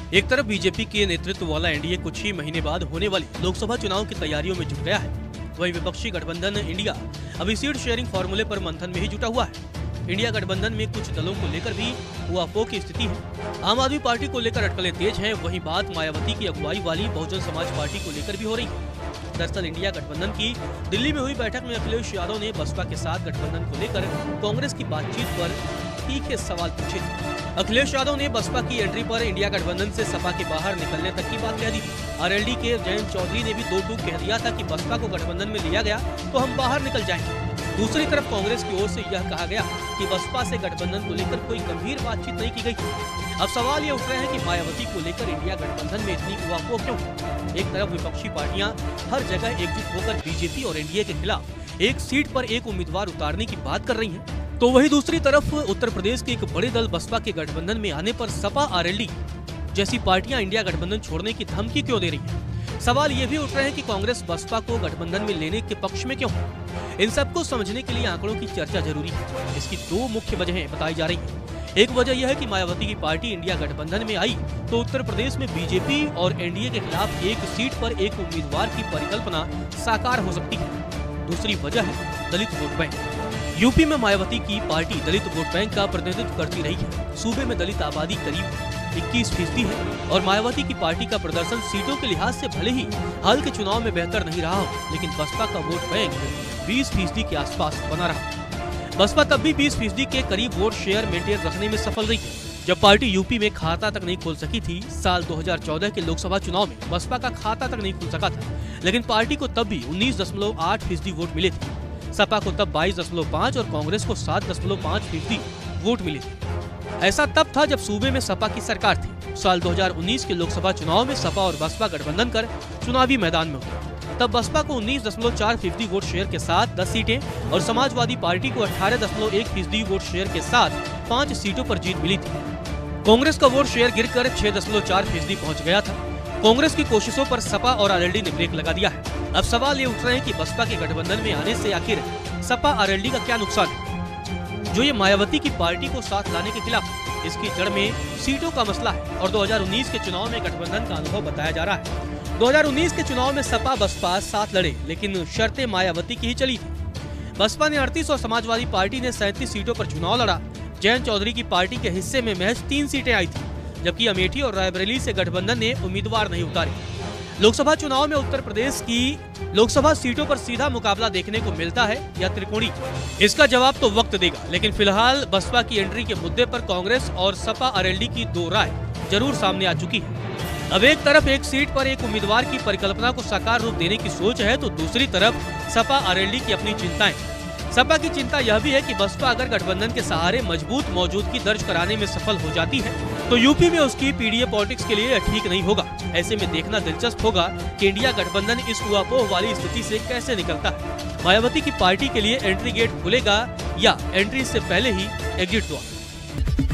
एक तरफ बीजेपी के नेतृत्व वाला एनडीए कुछ ही महीने बाद होने वाली लोकसभा चुनाव की तैयारियों में जुट गया है, वहीं विपक्षी गठबंधन इंडिया अभी सीट शेयरिंग फॉर्मूले पर मंथन में ही जुटा हुआ है। इंडिया गठबंधन में कुछ दलों को लेकर भी उहापोह की स्थिति है। आम आदमी पार्टी को लेकर अटकलें तेज हैं, वहीं बात मायावती की अगुवाई वाली बहुजन समाज पार्टी को लेकर भी हो रही है। दरअसल इंडिया गठबंधन की दिल्ली में हुई बैठक में अखिलेश यादव ने बसपा के साथ गठबंधन को लेकर कांग्रेस की बातचीत पर तीखे सवाल पूछे थे। अखिलेश यादव ने बसपा की एंट्री पर इंडिया गठबंधन से सपा के बाहर निकलने तक की बात कह दी थी। आरएलडी के जयंत चौधरी ने भी दो टूक कह दिया था कि बसपा को गठबंधन में लिया गया तो हम बाहर निकल जाएंगे। दूसरी तरफ कांग्रेस की ओर से यह कहा गया कि बसपा से गठबंधन को लेकर कोई गंभीर बातचीत नहीं की गई। अब सवाल ये उठ रहे हैं कि मायावती को लेकर इंडिया गठबंधन में इतनी उहापोह क्यों? एक तरफ विपक्षी पार्टियां हर जगह एकजुट होकर बीजेपी और एनडीए के खिलाफ एक सीट पर एक उम्मीदवार उतारने की बात कर रही हैं, तो वहीं दूसरी तरफ उत्तर प्रदेश के एक बड़े दल बसपा के गठबंधन में आने पर सपा आरएलडी जैसी पार्टियां इंडिया गठबंधन छोड़ने की धमकी क्यों दे रही हैं? सवाल ये भी उठ रहे हैं कि कांग्रेस बसपा को गठबंधन में लेने के पक्ष में क्यों है? इन सबको समझने के लिए आंकड़ों की चर्चा जरूरी है। इसकी दो मुख्य वजहें बताई जा रही हैं। एक वजह यह है कि मायावती की पार्टी इंडिया गठबंधन में आई तो उत्तर प्रदेश में बीजेपी और एनडीए के खिलाफ एक सीट पर एक उम्मीदवार की परिकल्पना साकार हो सकती है। दूसरी वजह है दलित वोट बैंक। यूपी में मायावती की पार्टी दलित वोट बैंक का प्रतिनिधित्व करती रही है। सूबे में दलित आबादी करीब 21% है और मायावती की पार्टी का प्रदर्शन सीटों के लिहाज से भले ही हाल के चुनाव में बेहतर नहीं रहा हो, लेकिन बसपा का वोट बैंक 20% के आसपास बना रहा। बसपा तब भी 20% के करीब वोट शेयर मेंटेन रखने में सफल रही है, जब पार्टी यूपी में खाता तक नहीं खोल सकी थी। साल 2014 के लोकसभा चुनाव में बसपा का खाता तक नहीं खुल सका था, लेकिन पार्टी को तब भी 19.8% वोट मिले थे। सपा को तब 22.5 और कांग्रेस को 7.5% वोट मिले थे। ऐसा तब था जब सूबे में सपा की सरकार थी। साल 2019 के लोकसभा चुनाव में सपा और बसपा गठबंधन कर चुनावी मैदान में हुए। तब बसपा को 19.4% वोट शेयर के साथ 10 सीटें और समाजवादी पार्टी को 18.1% वोट शेयर के साथ 5 सीटों पर जीत मिली थी। कांग्रेस का वोट शेयर गिरकर 6.4% पहुंच गया था। कांग्रेस की कोशिशों पर सपा और आरएलडी ने ब्रेक लगा दिया है। अब सवाल ये उठ रहे हैं कि बसपा के गठबंधन में आने से आखिर सपा आरएलडी का क्या नुकसान है, जो ये मायावती की पार्टी को साथ लाने के खिलाफ है? इसकी जड़ में सीटों का मसला है और 2019 के चुनाव में गठबंधन का अनुभव बताया जा रहा है। 2019 के चुनाव में सपा बसपा साथ लड़े, लेकिन शर्तें मायावती की ही चली थी। बसपा ने 38 और समाजवादी पार्टी ने 37 सीटों पर चुनाव लड़ा। जयंत चौधरी की पार्टी के हिस्से में महज 3 सीटें आई थी, जबकि अमेठी और रायबरेली से गठबंधन ने उम्मीदवार नहीं उतारे। लोकसभा चुनाव में उत्तर प्रदेश की लोकसभा सीटों पर सीधा मुकाबला देखने को मिलता है या त्रिकोणीय, इसका जवाब तो वक्त देगा। लेकिन फिलहाल बसपा की एंट्री के मुद्दे पर कांग्रेस और सपा आरएलडी की दो राय जरूर सामने आ चुकी है। अब एक तरफ एक सीट पर एक उम्मीदवार की परिकल्पना को साकार रूप देने की सोच है, तो दूसरी तरफ सपा आरएलडी की अपनी चिंताएं। सपा की चिंता यह भी है कि बसपा अगर गठबंधन के सहारे मजबूत मौजूदगी दर्ज कराने में सफल हो जाती है तो यूपी में उसकी पीडीए पॉलिटिक्स के लिए ठीक नहीं होगा। ऐसे में देखना दिलचस्प होगा कि इंडिया गठबंधन इस उहापोह वाली स्थिति से कैसे निकलता है। मायावती की पार्टी के लिए एंट्री गेट खुलेगा या एंट्री से पहले ही एग्जिट द्वार।